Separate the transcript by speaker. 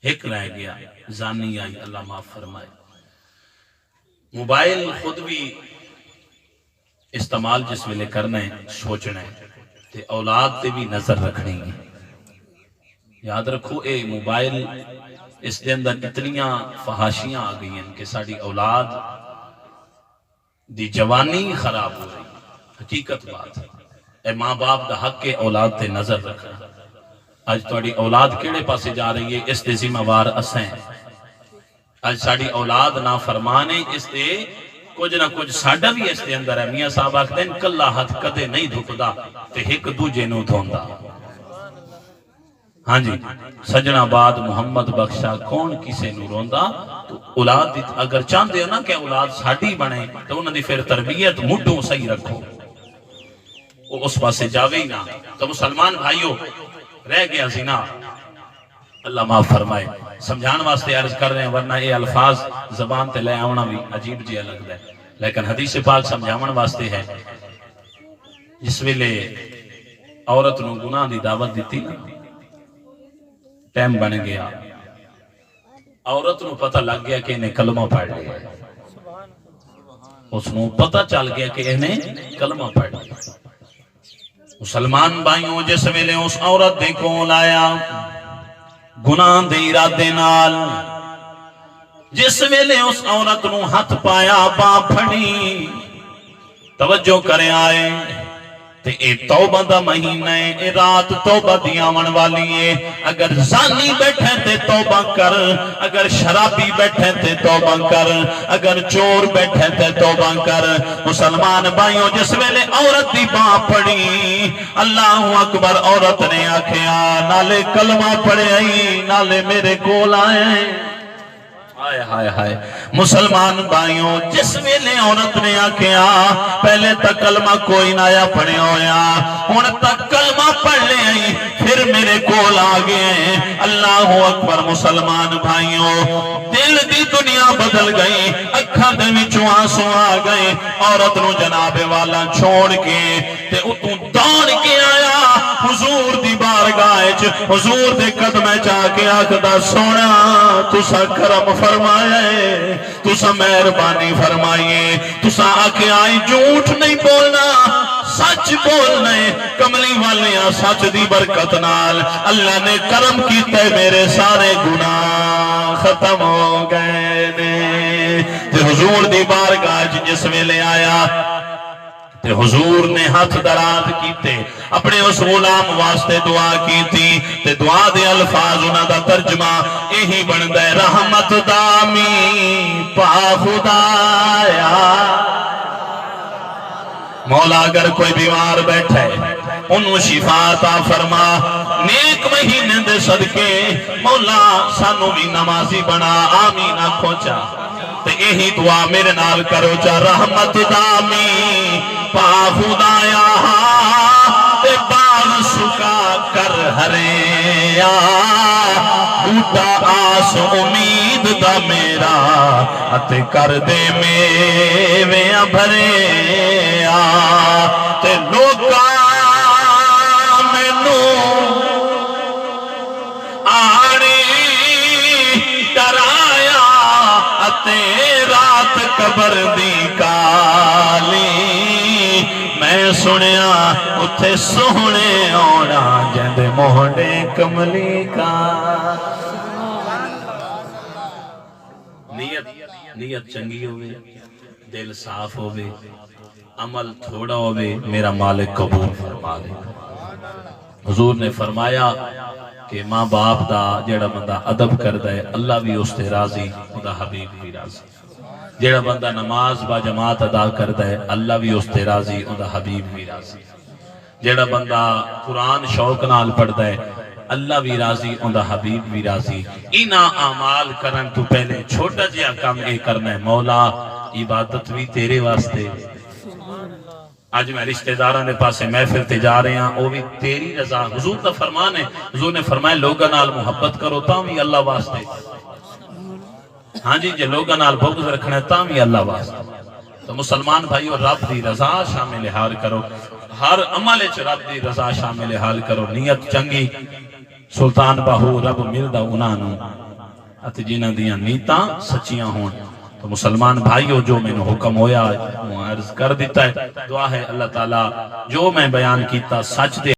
Speaker 1: ایک رہ گیا زانی آئی، اللہ معاف فرمائے۔ موبائل خود بھی استعمال جس ویلے کرنا ہے سوچنا ہے تے اولاد تے بھی نظر رکھنی ہے۔ یاد رکھو اے موبائل اس دے اندر اتنیاں فحاشیاں آ گئی ہیں کہ ساڑی اولاد دی جوانی خراب ہو رہی، حقیقت بات ہے۔ اے ماں باپ دا حق کے اولاد تے نظر رکھنا۔ آج تواڈی اولاد کیڑے پاسے جا رہی ہے اس دے ذمہ وار اسیں۔ آج ساڑی اولاد نا فرمانے اس دے کچھ نہ کچھ ساڈا بھی اس دے اندر ہے۔ میاں صاحب آکھتے ہیں کلا ہاتھ کدے نہیں دھکدا تے ایک دوجے نوں دھوندا۔ ہاں جی سجنا بعد محمد بخشا کون کسے نوں روندا؟ تو اولاد اگر چاہتے ہو نا کہ اولاد ساڈی بنے تو انہاں دی پھر تربیت مڈوں صحیح رکھو، وہ اس پاسے جاوے ہی نہ۔ تو مسلمان بھائیو رہ گیا زنا، اللہ معاف فرمائے۔ سمجھان واسطے عرض کر رہے ہیں ورنہ یہ الفاظ زبان تے لے آونا بھی عجیب جی لگتا ہے، لیکن حدیث پاک سمجھاون واسطے ہے۔ جس ویلے عورت نو گناہ دی دعوت دیتی نا، ٹائم بن گیا، عورت نو پتہ لگ گیا کہ انہیں کلمہ پڑھ لیا، اس نو پتہ چل گیا کہ انہیں کلمہ پڑھ لیا۔ مسلمان بھائیوں جس ویلے اس عورت دے کول آیا گناہ دے ارادے نال، جس ویلے اس عورت نو ہاتھ پایا باں پھڑی، توجہ کرے آئے تے اے توبہ دا مہینہ ہے، اے رات توبہ دی آون والی ہے۔ اگر زانی بیٹھے تے توبہ کر، اگر شرابی بیٹھے تے توبہ کر، اگر چور بیٹھے تے توبہ کر۔ مسلمان بھائیوں جس ویلے عورت دی باں پڑی، اللہ اکبر، عورت نے آکھیا نالے کلمہ پڑھے آئی نالے میرے کول آئے۔ ہائے ہائے ہائے مسلمان بھائیوں جس ویلے عورت نے آکھیا پہلے تک کلمہ کوئی نایا پڑھے ہویا، ہن تک کلمہ پڑھ لے آئی، پھر میرے کول آ گئے۔ اللہ اکبر مسلمان بھائیوں، دل دی دنیا بدل گئی، اکھاں دے وچوں آنسو آ گئے۔ عورت نو جناب والا چھوڑ کے تے اتوں دوڑ کے آیا حضور دی بارگاہ وچ، حضور دے قدمے جا کے آکھدا سونا تسا کرم فرمائے، تسا مہربانی فرمائیے، تسا آکے آئی جھوٹ نہیں بولنا سچ بولنا ہے۔ کملی والیاں سچ دی برکت نال اللہ نے کرم کیتے، میرے سارے گناہ ختم ہو گئے نے۔ تے حضور دی بارگاہ جس ویلے آیا تے حضور نے ہاتھ دراز کیتے، اپنے اس غلام واسطے دعا کی تھی، تے دعا دے الفاظ انہاں دا ترجمہ یہی بن دے رحمت دامی پا خدایا۔ مولا اگر کوئی بیمار بیٹھے انہوں شفا عطا فرما، نیک مہینے دے صدقے مولا سانو بھی نمازی بنا، آمین آکھو چا۔ تے یہی دعا میرے نال کرو چا، رحمت دامی پا خدایا، تے باغ سکا کر ہریا، بوٹا آس امید دا میرا، اتے کر دے میویاں بھریا۔ تے لوکا مینوں آڑی ڈرایا، اتے رات قبر دی کالی، میں سنیا اتھے سونے آنا جند موڑے کملی کا۔ نیت چنگی ہوئے، دل صاف ہوئے، عمل تھوڑا ہوئے، میرا مالک قبول فرما لے۔ حضور نے فرمایا کہ ماں باپ دا جیڑا بندہ ادب کردہ ہے اللہ بھی اس تے راضی، خدا حبیب بھی راضی۔ جیڑا بندہ نماز با جماعت ادا کردہ ہے اللہ بھی اس تے راضی، خدا حبیب بھی راضی۔ جیڑا بندہ قرآن شوق نال پڑھتا ہے اللہ بھی راضی، اندہ حبیب بھی راضی۔ اینا اعمال کرن تو پہلے چھوٹا جیا کام اے کرنا ہے، مولا عبادت بھی تیرے واسطے۔ آج میں رشتہ داراں دے پاسے محفل تے جا رہے ہیں، وہ بھی تیری رضا۔ حضور کا فرمان ہے، حضور نے فرمایا لوگاں نال محبت کرو تاں بھی اللہ واسطے۔ ہاں جی جے لوگاں نال بغض رکھنا ہے تاں بھی اللہ واسطے۔ تو مسلمان بھائیو رب دی رضا شامل حال کرو، ہر عمل وچ رب دی رضا شامل حال کرو، نیت چنگی۔ سلطان باہو رب ملدا انہاں نوں اتے جنہاں دیاں نیتاں سچیاں ہون۔ تو مسلمان بھائیو جو میں نے حکم ہویا عرض کر دیتا ہے، دعا ہے اللہ تعالیٰ جو میں بیان کیتا سچ دے